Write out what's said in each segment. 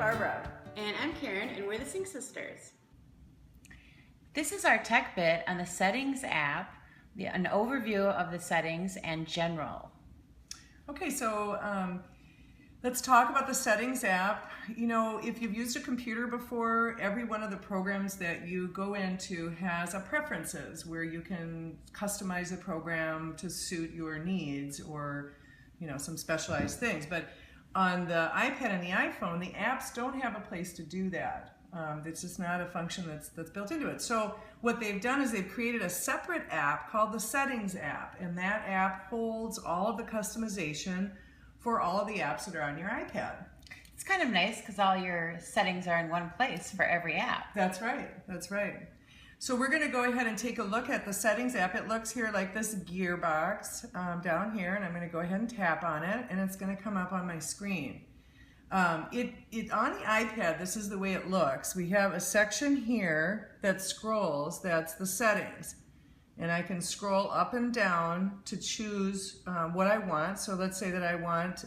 Barbara. And I'm Karen, and we're the Sync Sisters. This is our tech bit on the Settings app, an overview of the settings and general. Okay, so let's talk about the Settings app. You know, if you've used a computer before, every one of the programs that you go into has a preferences where you can customize the program to suit your needs or, you know, some specialized things. But on the iPad and the iPhone, the apps don't have a place to do that. It's just not a function that's built into it. So what they've done is they've created a separate app called the Settings app, and that app holds all of the customization for all of the apps that are on your iPad. It's kind of nice because all your settings are in one place for every app. That's right, that's right. So we're going to go ahead and take a look at the Settings app. It looks here like this gearbox down here, and I'm going to go ahead and tap on it, and it's going to come up on my screen. On the iPad, this is the way it looks. We have a section here that scrolls, that's the settings. And I can scroll up and down to choose what I want. So let's say that I want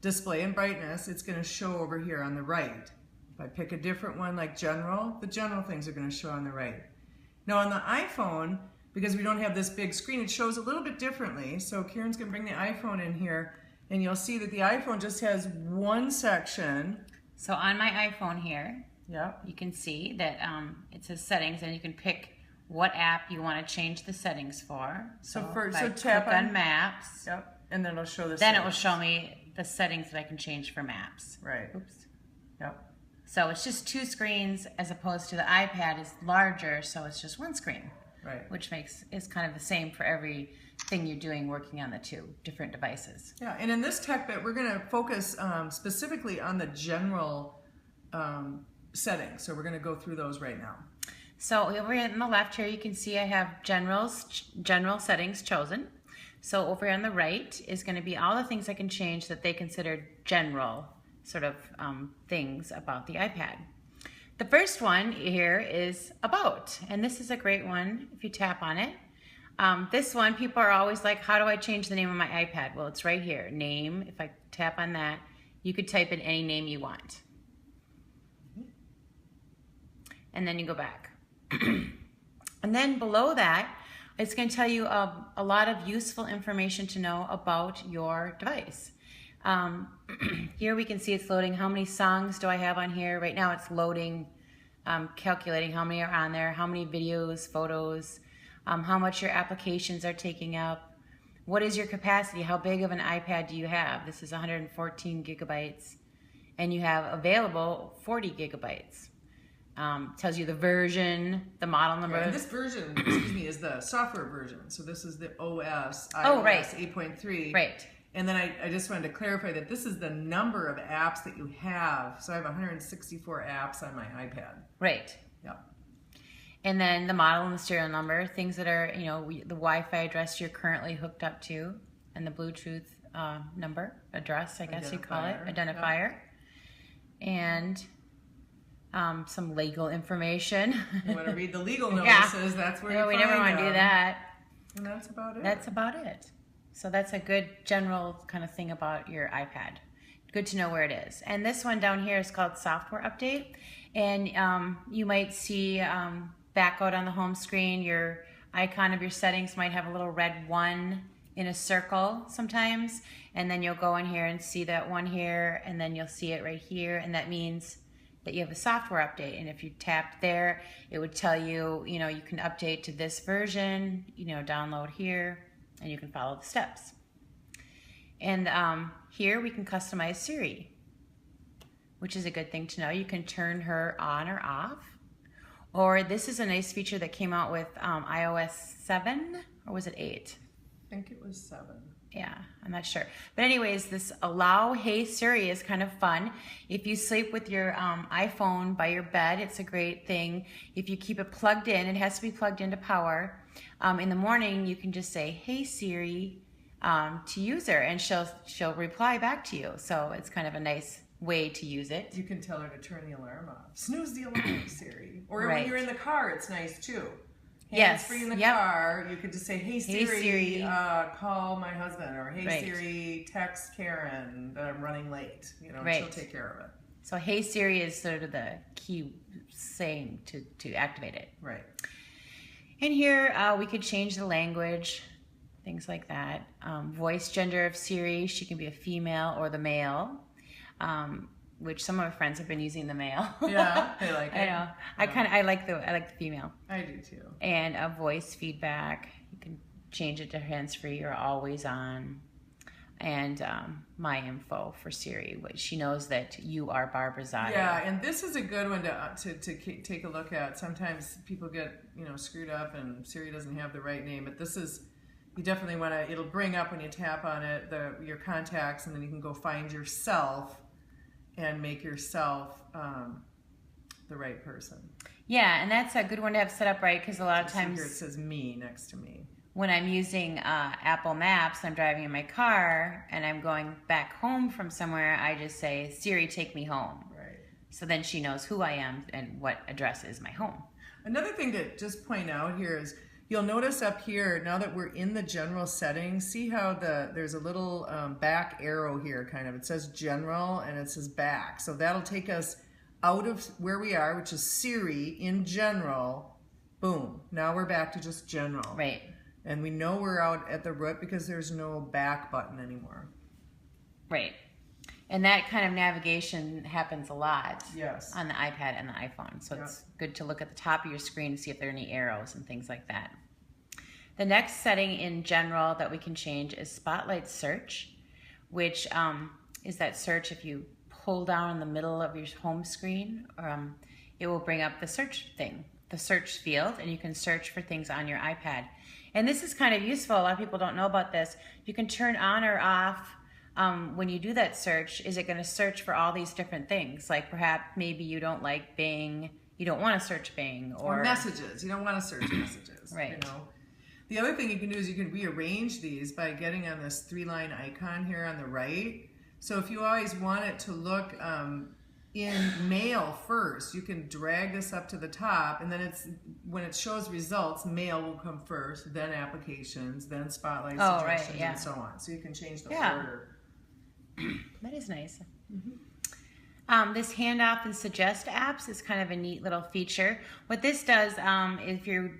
display and brightness. It's going to show over here on the right. If I pick a different one like general, the general things are going to show on the right. Now on the iPhone, because we don't have this big screen, it shows a little bit differently. So Karen's going to bring the iPhone in here, and you'll see that the iPhone just has one section. So on my iPhone here, yep, you can see that it says settings, and you can pick what app you want to change the settings for. So tap on Maps. Yep, and then it'll show the Then it will show me the settings that I can change for Maps. Right. Oops. Yep. So it's just two screens as opposed to the iPad is larger, so it's just one screen. Right. Which is kind of the same for everything you're doing working on the two different devices. Yeah, and in this tech bit, we're going to focus specifically on the general settings. So we're going to go through those right now. So over on the left here, you can see I have general settings chosen. So over on the right is going to be all the things I can change that they consider general sort of things about the iPad. The first one here is About, and this is a great one if you tap on it. This one, people are always like, how do I change the name of my iPad? Well, it's right here, name. If I tap on that, you could type in any name you want. And then you go back. And then below that, it's going to tell you a lot of useful information to know about your device. Here we can see it's loading how many songs do I have on here. Right now it's loading, calculating how many are on there, how many videos, photos, how much your applications are taking up, what is your capacity, how big of an iPad do you have. This is 114 gigabytes, and you have available 40 gigabytes. Tells you the version, the model number. Right, and this version, excuse me, is the software version. So this is the OS, iOS oh, right. 8.3. Right. And then I just wanted to clarify that this is the number of apps that you have. So I have 164 apps on my iPad. Right. Yep. And then the model and the serial number, things that are, you know, the Wi-Fi address you're currently hooked up to, and the Bluetooth number, address, I guess you call it, identifier. Yep. And some legal information. You want to read the legal notices, that's where you find we never want to do that. And that's about it. That's about it. So that's a good general kind of thing about your iPad. Good to know where it is. And this one down here is called Software Update. And you might see back out on the home screen, your icon of your settings might have a little red 1 in a circle sometimes. And then you'll go in here and see that one here, and then you'll see it right here. And that means that you have a software update. And if you tapped there, it would tell you, you know, you can update to this version, you know, download here, and you can follow the steps. And here we can customize Siri, which is a good thing to know. You can turn her on or off. Or this is a nice feature that came out with iOS 7, or was it 8? I think it was 7. Yeah, I'm not sure. But anyways, this Allow Hey Siri is kind of fun. If you sleep with your iPhone by your bed, it's a great thing. If you keep it plugged in, it has to be plugged into power. In the morning, you can just say, Hey Siri, to use her, and she'll reply back to you. So it's kind of a nice way to use it. You can tell her to turn the alarm off. Snooze the alarm, Siri. Or right. when you're in the car, it's nice too. Yes. Free in the car, you could just say, "Hey Siri, hey, Siri. Call my husband," or "Hey right. Siri, text Karen that I'm running late." You know, right. she'll take care of it. So Hey Siri is sort of the key saying to activate it. Right. And here we could change the language, things like that. Voice gender of Siri, she can be a female or the male, which some of my friends have been using the male. Yeah, they like it. I know. Yeah. I like the female. I do too. And a voice feedback. You can change it to hands-free or always on. And my info for Siri, which she knows that you are Barbara Zada. Yeah, and this is a good one to take a look at. Sometimes people get screwed up, and Siri doesn't have the right name. But this is, you definitely want to. It'll bring up when you tap on it your contacts, and then you can go find yourself and make yourself the right person. Yeah, and that's a good one to have set up right, because a lot of times here it says me next to me. When I'm using Apple Maps, I'm driving in my car and I'm going back home from somewhere, I just say, Siri, take me home. Right. So then she knows who I am and what address is my home. Another thing to just point out here is, you'll notice up here, now that we're in the general settings, see how there's a little back arrow here, kind of. It says general and it says back. So that'll take us out of where we are, which is Siri in general. Boom. Now we're back to just general. Right. And we know we're out at the root because there's no back button anymore. Right. And that kind of navigation happens a lot. Yes. On the iPad and the iPhone. So it's good to look at the top of your screen to see if there are any arrows and things like that. The next setting in general that we can change is Spotlight Search, which is that search if you pull down in the middle of your home screen, it will bring up the search thing, the search field, and you can search for things on your iPad. And this is kind of useful. A lot of people don't know about this. You can turn on or off when you do that search. Is it going to search for all these different things? Like perhaps maybe you don't like Bing. You don't want to search Bing. Or messages. You don't want to search messages. Right. The other thing you can do is you can rearrange these by getting on this 3-line icon here on the right. So if you always want it to look in mail first, you can drag this up to the top, and then when it shows results, mail will come first, then applications, then spotlight suggestions, right, yeah. and so on. So you can change the order. That is nice. Mm-hmm. This handoff and suggest apps is kind of a neat little feature. What this does, if you're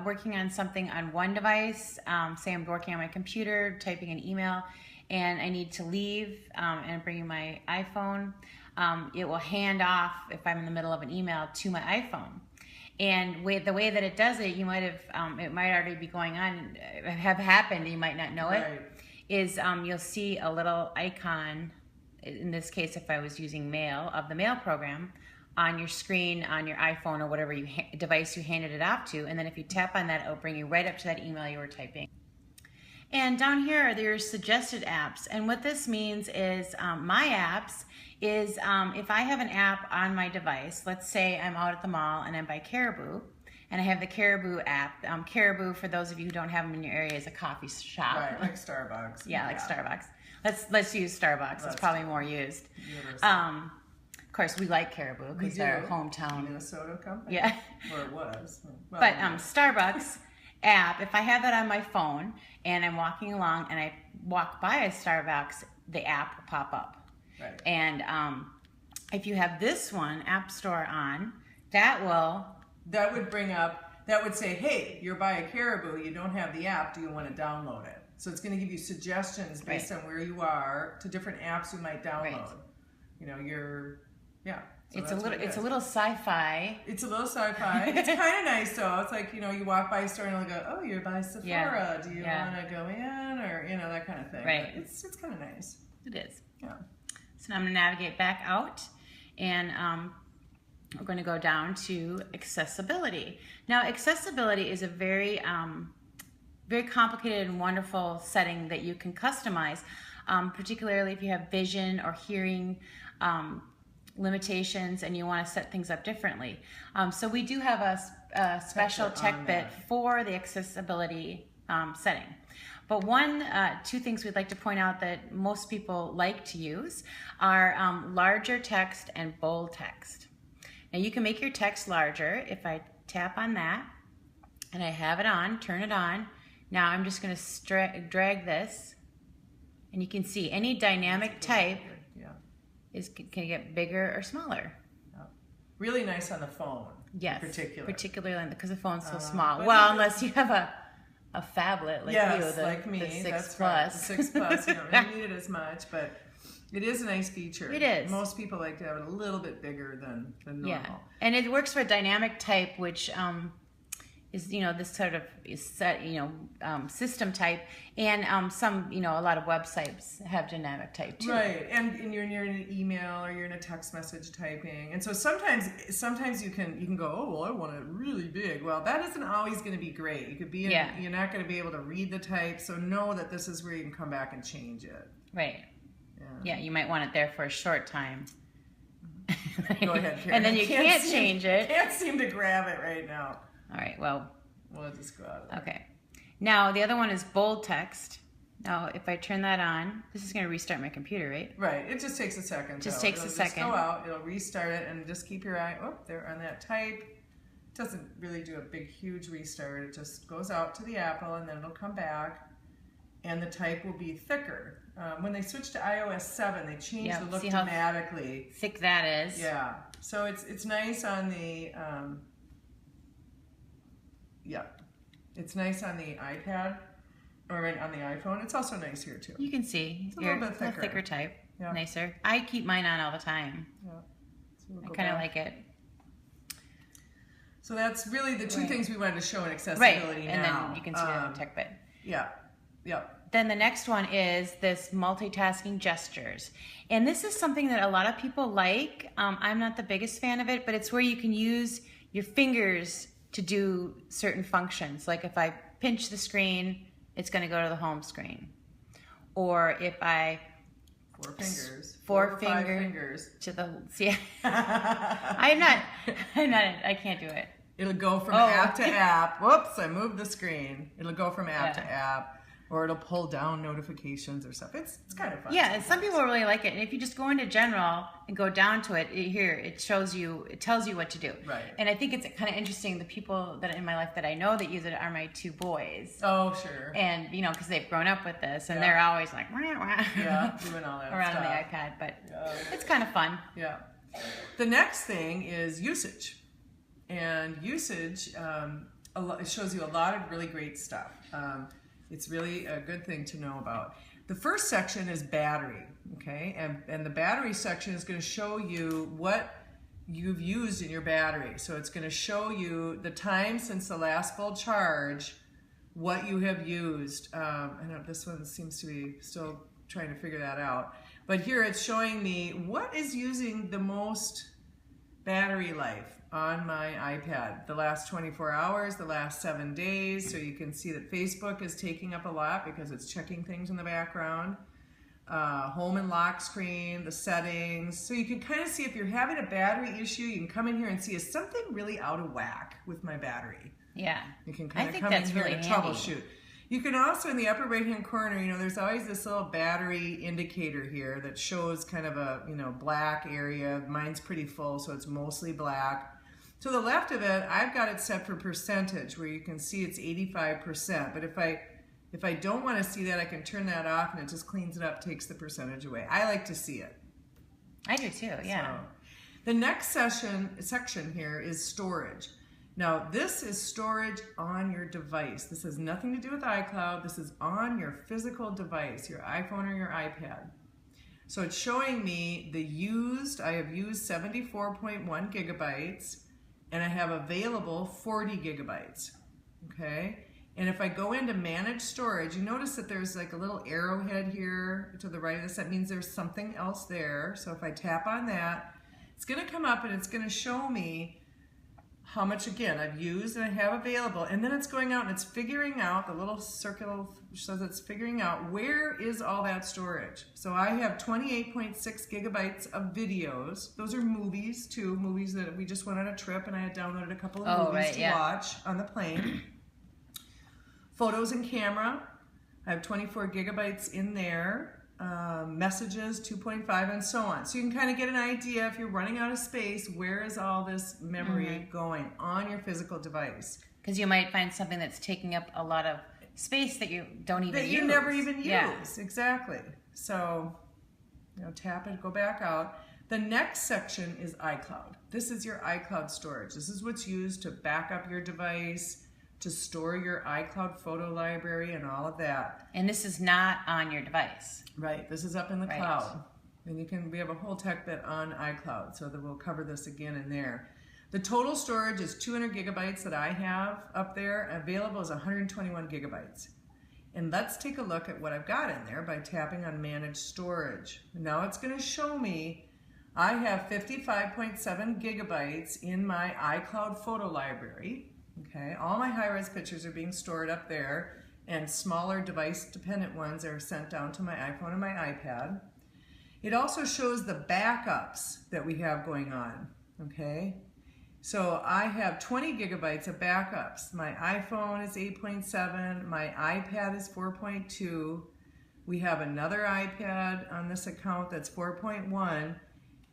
working on something on one device, say I'm working on my computer, typing an email, and I need to leave and I'm bringing my iPhone, it will hand off, if I'm in the middle of an email, to my iPhone. And the way that it does it, you might have, it might already be going on, have happened, you might not know it, is you'll see a little icon, in this case if I was using mail, of the mail program, on your screen, on your iPhone or whatever device you handed it off to, and then if you tap on that, it'll bring you right up to that email you were typing. And down here, there's suggested apps. And what this means is my apps is if I have an app on my device, let's say I'm out at the mall and I'm by Caribou, and I have the Caribou app. Caribou, for those of you who don't have them in your area, is a coffee shop. Right, like Starbucks. Yeah, like Starbucks. Let's use Starbucks. It's probably more used. Of course, we like Caribou because they're a hometown Minnesota company. Yeah. Or it was. Well, but Starbucks app, if I have that on my phone and I'm walking along and I walk by a Starbucks, the app will pop up. Right. And if you have this one, App Store on, that would bring up, that would say, hey, you're by a Caribou, you don't have the app, do you want to download it? So it's going to give you suggestions based on where you are to different apps you might download. So it's a little sci-fi. It's a little sci-fi. It's kind of nice though. It's like, you walk by a store and they'll go, oh, you're by Sephora. Yeah. Do you want to go in? Or, that kind of thing. Right. But it's kind of nice. It is. Yeah. So now I'm going to navigate back out, and we're going to go down to accessibility. Now, accessibility is a very, very complicated and wonderful setting that you can customize, particularly if you have vision or hearing limitations and you want to set things up differently. So we do have a special tech bit for the accessibility setting. But two things we'd like to point out that most people like to use are larger text and bold text. Now you can make your text larger. If I tap on that and I have it on, turn it on, now I'm just going to drag this, and you can see any dynamic type can get bigger or smaller. Really nice on the phone. Yes, particularly because the phone's so small. Well, unless you have a phablet like you, like me, the 6 that's Plus. Right. The 6 Plus, you don't really need it as much, but it is a nice feature. It is. Most people like to have it a little bit bigger than normal. Yeah, and it works for dynamic type, which is this sort of system type, and some a lot of websites have dynamic type too. Right, and you're in an email or you're in a text message typing, and so sometimes you can go, oh well, I want it really big. Well, that isn't always going to be great. You could be you're not going to be able to read the type, so know that this is where you can come back and change it. Right. Yeah, you might want it there for a short time. Go ahead, Karen. And then you can't change it. Can't seem to grab it right now. All right, well. We'll just go out of there. Okay. Now, the other one is bold text. Now, if I turn that on, this is going to restart my computer, right? Right. It just takes a second. Just takes a second. It'll go out. It'll restart it, and just keep your eye there on that type. It doesn't really do a big, huge restart. It just goes out to the Apple, and then it'll come back, and the type will be thicker. When they switched to iOS 7, they changed the look dramatically. Thick that is. Yeah. So it's nice on the it's nice on the iPad or on the iPhone. It's also nice here too. You can see it's a little bit thicker. Thicker type. Yeah. Nicer. I keep mine on all the time. Yeah. So I kind of like it. So that's really the two things we wanted to show in accessibility now. And then you can see the tech bit. Yeah. Yeah. Then the next one is this multitasking gestures. And this is something that a lot of people like. I'm not the biggest fan of it, but it's where you can use your fingers to do certain functions. Like if I pinch the screen, it's going to go to the home screen. Or if I... Four fingers. To the... See, I can't do it. It'll go from app to app. Whoops, I moved the screen. It'll go from app to app. Or it'll pull down notifications or stuff. It's kind of fun. Yeah, and some people really like it. And if you just go into general and go down to it, it tells you what to do. Right. And I think it's kind of interesting. The people that in my life that I know that use it are my 2 boys. Oh, sure. And because they've grown up with this, and they're always like, wah, wah. Yeah, doing all that around stuff. on the iPad. But it's kind of fun. Yeah. The next thing is usage, and usage it shows you a lot of really great stuff. It's really a good thing to know about. The first section is battery, okay? And the battery section is going to show you what you've used in your battery. So it's going to show you the time since the last full charge, what you have used. I know this one seems to be still trying to figure that out. But here it's showing me what is using the most battery life on my iPad. The last 24 hours, the last 7 days. So you can see that Facebook is taking up a lot because it's checking things in the background. Home and lock screen, the settings. So you can kind of see if you're having a battery issue, you can come in here and see, is something really out of whack with my battery? Yeah. You can kind of come in here and troubleshoot. You can also, in the upper right-hand corner, there's always this little battery indicator here that shows kind of a, black area. Mine's pretty full, so it's mostly black. To the left of it, I've got it set for percentage, where you can see it's 85%. But if I don't want to see that, I can turn that off, and it just cleans it up, takes the percentage away. I like to see it. I do too, yeah. So, the next section here is storage. Now, this is storage on your device. This has nothing to do with iCloud. This is on your physical device, your iPhone or your iPad. So it's showing me I have used 74.1 gigabytes, and I have available 40 gigabytes, okay? And if I go into manage storage, you notice that there's like a little arrowhead here to the right of this. That means there's something else there. So if I tap on that, it's gonna come up and it's gonna show me how much, again, I've used and I have available. And then it's going out and it's figuring out, the little circle says it's figuring out where is all that storage. So I have 28.6 gigabytes of videos. Those are movies too, movies that we just went on a trip and I had downloaded a couple of movies to watch on the plane. Photos and camera, I have 24 gigabytes in there. Messages, 2.5, and so on. So you can kind of get an idea, if you're running out of space, where is all this memory going on your physical device? Because you might find something that's taking up a lot of space that you don't even use. That you never even use, exactly. So tap it, go back out. The next section is iCloud. This is your iCloud storage. This is what's used to back up your device, to store your iCloud photo library and all of that. And this is not on your device. Right, this is up in the cloud. And we have a whole tech bit on iCloud, so that we'll cover this again in there. The total storage is 200 gigabytes that I have up there. Available is 121 gigabytes. And let's take a look at what I've got in there by tapping on Manage Storage. Now it's going to show me I have 55.7 gigabytes in my iCloud photo library. Okay, all my high-res pictures are being stored up there, and smaller device-dependent ones are sent down to my iPhone and my iPad. It also shows the backups that we have going on. Okay, so I have 20 gigabytes of backups. My iPhone is 8.7, my iPad is 4.2. We have another iPad on this account that's 4.1.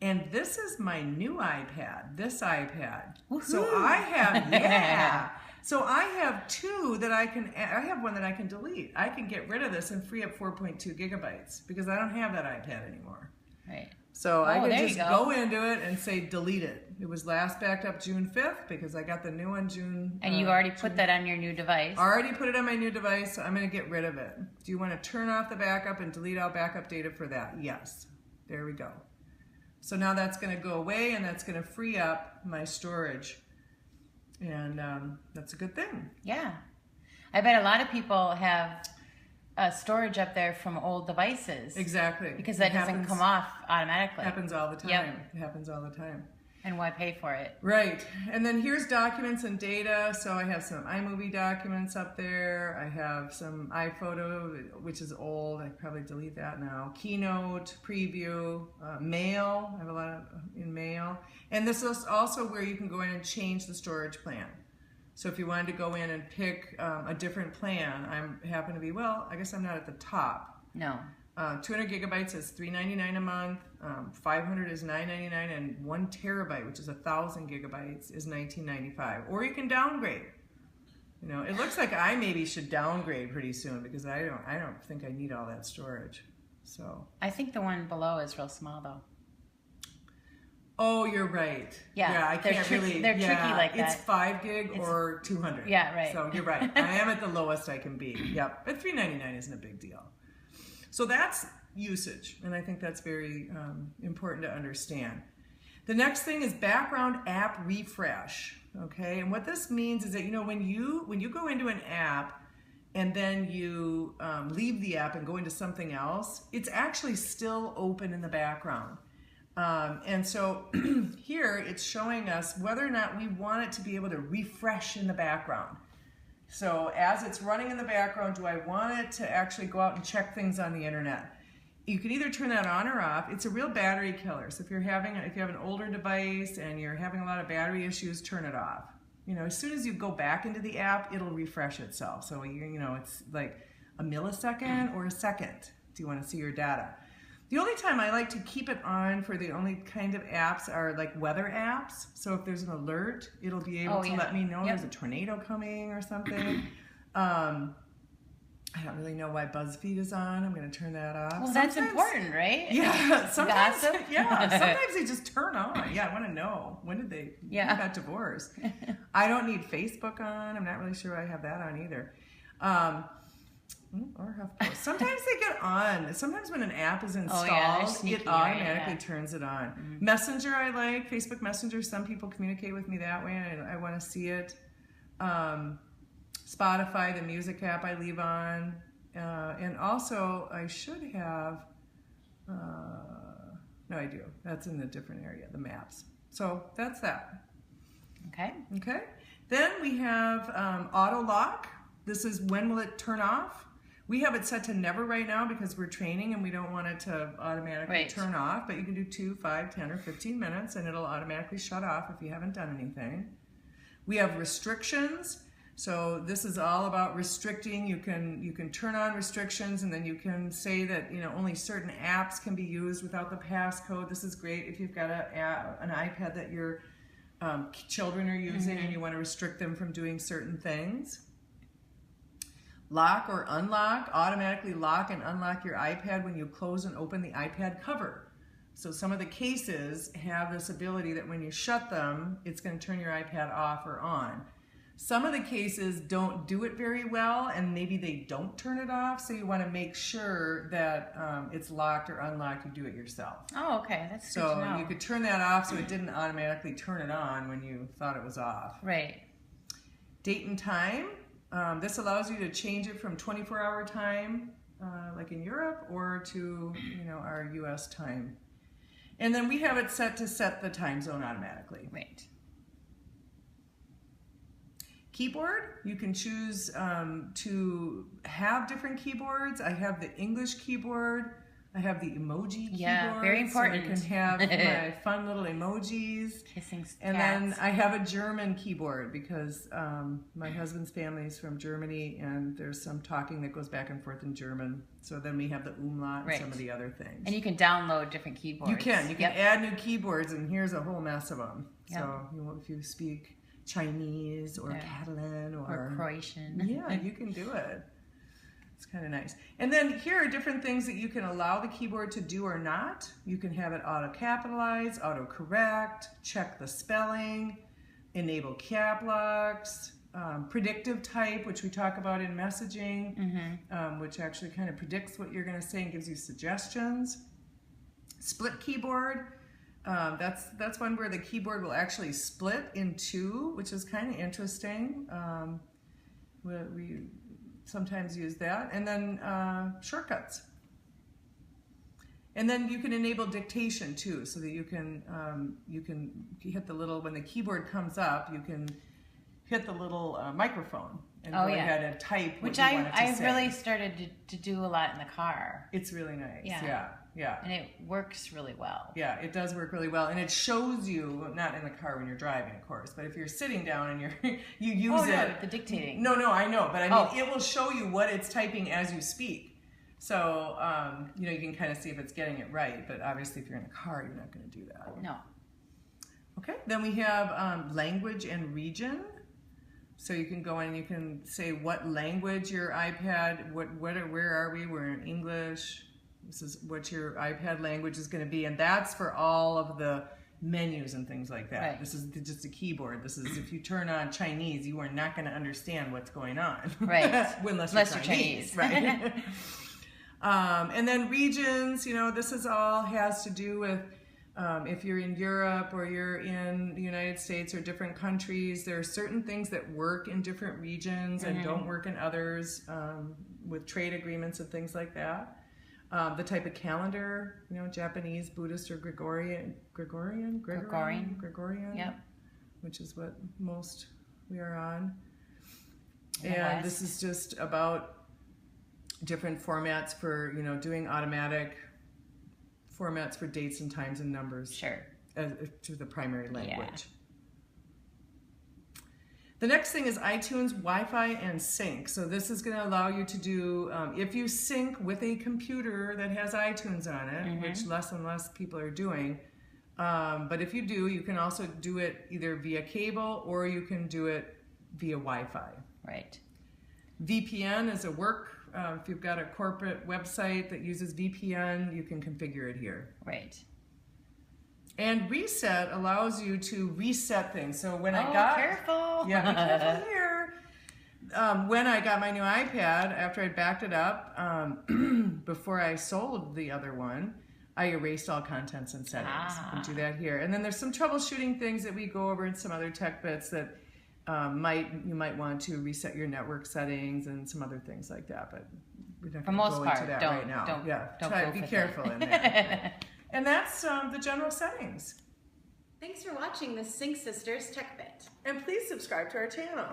And this is my new iPad, this iPad. Woohoo. So I have, so I have two that I have one that I can delete. I can get rid of this and free up 4.2 gigabytes because I don't have that iPad anymore. Right. So I can just go into it and say delete it. It was last backed up June 5th because I got the new one June. And you already put that on your new device. Already put it on my new device, so I'm going to get rid of it. Do you want to turn off the backup and delete all backup data for that? Yes. There we go. So now that's going to go away, and that's going to free up my storage. And that's a good thing. Yeah. I bet a lot of people have storage up there from old devices. Exactly. Because that doesn't come off automatically. Happens all the time. Yep. It happens all the time. And why pay for it? Right. And then here's documents and data. So I have some iMovie documents up there. I have some iPhoto, which is old. I probably delete that now. Keynote, preview, mail. I have a lot of in mail. And this is also where you can go in and change the storage plan. So if you wanted to go in and pick a different plan, I happen to be, I guess I'm not at the top. No. 200 gigabytes is $3.99 a month, 500 is $9.99, and 1 terabyte, which is 1,000 gigabytes, is $19.95. Or you can downgrade. It looks like I maybe should downgrade pretty soon because I don't think I need all that storage. So I think the one below is real small though. Oh, you're right. Yeah, I can't really. They're tricky like that. It's 5 gig or 200. Yeah, right. So you're right. I am at the lowest I can be. Yep, but $3.99 isn't a big deal. So that's usage, and I think that's very important to understand. The next thing is background app refresh, okay? And what this means is that, when you go into an app and then you leave the app and go into something else, it's actually still open in the background. And so here it's showing us whether or not we want it to be able to refresh in the background. So as it's running in the background, do I want it to actually go out and check things on the internet? You can either turn that on or off. It's a real battery killer. So if you have an older device and you're having a lot of battery issues, turn it off. As soon as you go back into the app, it'll refresh itself. So it's like a millisecond or a second. Do you want to see your data? The only time I like to keep it on for the only kind of apps are like weather apps. So if there's an alert, it'll be able to let me know there's a tornado coming or something. I don't really know why BuzzFeed is on. I'm going to turn that off. Well, that's important, right? Yeah. Sometimes, Gossip? sometimes they just turn on. Yeah, I want to know. When did they got divorced? I don't need Facebook on. I'm not really sure I have that on either. Or HuffPost. Sometimes they get on. Sometimes when an app is installed, it automatically turns it on. Mm-hmm. Messenger I like. Facebook Messenger, some people communicate with me that way, and I want to see it. Spotify, the music app I leave on. And also, I should have... no, I do. That's in a different area, the maps. So that's that. Okay. Okay. Then we have auto lock. This is when will it turn off? We have it set to never right now because we're training and we don't want it to automatically turn off, but you can do 2, 5, 10, or 15 minutes and it'll automatically shut off if you haven't done anything. We have restrictions. So this is all about restricting. You can turn on restrictions and then you can say that only certain apps can be used without the passcode. This is great if you've got an iPad that your children are using and you want to restrict them from doing certain things. lock or unlock, automatically lock and unlock your iPad when you close and open the iPad cover. So some of the cases have this ability that when you shut them, it's going to turn your iPad off or on. Some of the cases don't do it very well, and maybe they don't turn it off, so you want to make sure that it's locked or unlocked. You do it yourself. Oh, okay. That's good to So know. you could turn that off so it didn't automatically turn it on when you thought it was off. Right. Date and time. This allows you to change it from 24-hour time, like in Europe, or to our U.S. time. And then we have it set to set the time zone automatically. Right. Keyboard, you can choose to have different keyboards. I have the English keyboard. I have the emoji keyboard. Yeah, very important. So I can have my fun little emojis. Kissing cats. And then I have a German keyboard because my husband's family is from Germany, and there's some talking that goes back and forth in German. So then we have the umlaut and some of the other things. And you can download different keyboards. You can add new keyboards, and here's a whole mess of them. Yep. So if you speak Chinese or Catalan or Croatian. Yeah, you can do it. It's kind of nice. And then here are different things that you can allow the keyboard to do or not. You can have it auto-capitalize, auto-correct, check the spelling, enable cap locks, predictive type, which we talk about in messaging, which actually kind of predicts what you're going to say and gives you suggestions. Split keyboard. That's one where the keyboard will actually split in two, which is kind of interesting. We sometimes use that. And then shortcuts. And then you can enable dictation too, so that you can hit the little, when the keyboard comes up, you can hit the little microphone and go ahead and type what you want it to say. Which I really started to do a lot in the car. It's really nice. Yeah. And it works really well. Yeah, it does work really well, and it shows you, not in the car when you're driving, of course, but if you're sitting down and you use it. The dictating. No, I know, but I mean, it will show you what it's typing as you speak. So, you can kind of see if it's getting it right, but obviously if you're in a car, you're not going to do that. No. Okay, then we have language and region. So you can go in and you can say what language your iPad, where are we? We're in English. This is what your iPad language is going to be, and that's for all of the menus and things like that. Right. This is just a keyboard. This is, if you turn on Chinese, you are not going to understand what's going on. Right. Unless you're Chinese. Right. And then regions, this is all has to do with if you're in Europe or you're in the United States or different countries, there are certain things that work in different regions and don't work in others, with trade agreements and things like that. The type of calendar, Japanese, Buddhist, or Gregorian, yep. Which is what most we are on. And this is just about different formats for, doing automatic formats for dates and times and numbers. Sure. To the primary language. Yeah. The next thing is iTunes, Wi-Fi, and Sync. So this is going to allow you to do, if you sync with a computer that has iTunes on it, which less and less people are doing, but if you do, you can also do it either via cable or you can do it via Wi-Fi. Right. VPN is a if you've got a corporate website that uses VPN, you can configure it here. Right. And reset allows you to reset things. So when careful. Yeah, be careful here. When I got my new iPad, after I backed it up, before I sold the other one, I erased all contents and settings. You can do that here. And then there's some troubleshooting things that we go over in some other tech bits that you might want to reset your network settings and some other things like that. But we're not going to go into that right now. Don't be careful in there. And that's the general settings. Thanks for watching the Sync Sisters Tech Bit. And please subscribe to our channel.